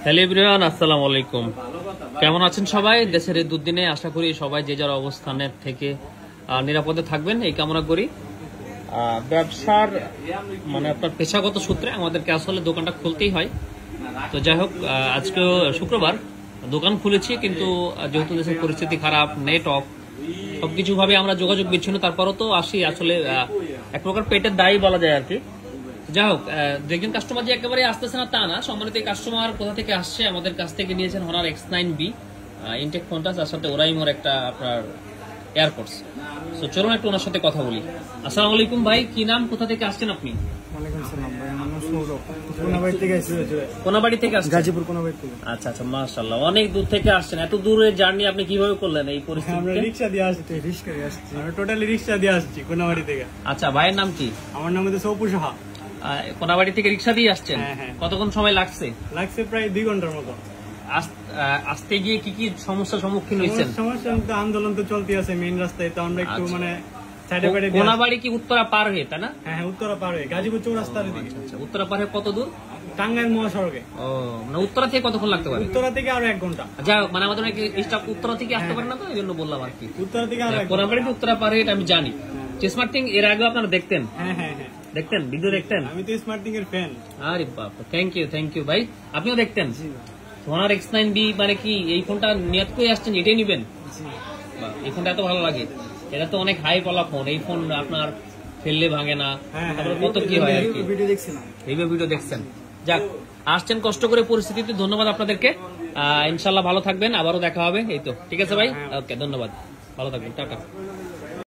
Hello everyone, আসসালামু আলাইকুম। কেমন আছেন সবাই? দেশের এই দুদিনে আশা করি সবাই যে যার অবস্থানের থেকে নিরাপদে থাকবেন এই কামনা করি। ব্যবসার মানে আপনার পেশাগত সূত্রে আমাদেরকে আসলে দোকানটা খুলতেই হয়। তো যাই হোক, আজকে শুক্রবার দোকান খুলেছি, কিন্তু যেহেতু দেশের পরিস্থিতি খারাপ, নেট অফ, সবকিছু ভাবে আমরা যোগাযোগ বিচ্ছিন্ন, তারপরও তো আসি। আসলে এক প্রকার পেটের দায়ী বলা যায় আর কি। যাই হোক, দুজন কাস্টমার যে একেবারে আসতেছে না তা না। সম্মানিত কাস্টমার কোথা থেকে আসছে, আমাদের কাছ থেকে নিয়েছেন হনার X9B ইনটেক ফোনটা, তার সাথে ওরাইমোর একটা আপনার এয়ারপোর্টস। তো চলুন একটু ওনার সাথে কথা বলি। আসসালামু আলাইকুম ভাই, কি নাম, কোথা থেকে আসছেন আপনি? কোনাবাড়ি থেকে আসছেন? গাজীপুর কোনাবাড়ি থেকে। আচ্ছা আচ্ছা, মাশাআল্লাহ, অনেক দূর থেকে আসছেন। এত দূরের জার্নি আপনি কিভাবে করলেন এই পরিস্থিতিতে? আমরা রিকশা দিয়ে আসছি, রিকশায় আসছি, আমরা টোটালি রিকশা দিয়ে আসছি কোনাবাড়ি থেকে। আচ্ছা, ভাইয়ের নাম কি? আমার নাম হচ্ছে সপু সাহা। কোনাবাড়ি থেকে রিকশা দিয়ে আসছেন? কতক্ষণ সময় লাগছে? লাগছে প্রায় 2 ঘন্টার মতো। আসতে গিয়ে কি কি সমস্যার সম্মুখীন হয়েছেন? সমস্যা তো আন্দোলন তো চলতে আছে মেইন রাস্তায়, তো আমরা একটু মানে সাইডে বাইরে। কোনাবাড়ি কি উত্তরা পার হয়ে, তাই না? হ্যাঁ, উত্তরা পার হয়ে গাজীপুর চৌরাস্তার দিকে। আচ্ছা, উত্তরা পার হয়ে কত দূর? টাঙ্গাইল মহাসড়কে। ও, মানে উত্তরা থেকে কতক্ষণ লাগতে পারে? উত্তরা থেকে আরো 1 ঘন্টা। যাই হোক, মানে আমাদের স্টাফ উত্তরা থেকে আসতে পারে না, তো এই জন্য বললাম আর কি। উত্তরা থেকে আরো কোনাবাড়ি থেকে উত্তরা পার হয়ে, এটা আমি জানি। স্মার্টিং এর আগে আপনারা দেখতেন? হ্যাঁ হ্যাঁ হ্যাঁ, দেখতেন, ভিডিও দেখতেন? আমি তো স্মার্টিং এর ফ্যান। আরে বাপ, থ্যাংক ইউ ভাই, আপনিও দেখতেন? ওনার X9B মানে কি এই ফোনটা নিয়ত করে আসছেন এটাই নিবেন? এই ফোনটা এত ভালো লাগে, এটা তো অনেক হাই পালা ফোন। এই ফোন আপনার ফেললে ভাঙে না, তারপরে কত কি হয় আর কি। ভিডিও দেখছেন? যাক, আসছেন কষ্ট করে পরিস্থিতিতে, ধন্যবাদ আপনাদেরকে। ইনশাল্লাহ ভালো থাকবেন, আবারও দেখা হবে। এই তো ঠিক আছে ভাই, ওকে, ধন্যবাদ, ভালো থাকবেন, টাটা।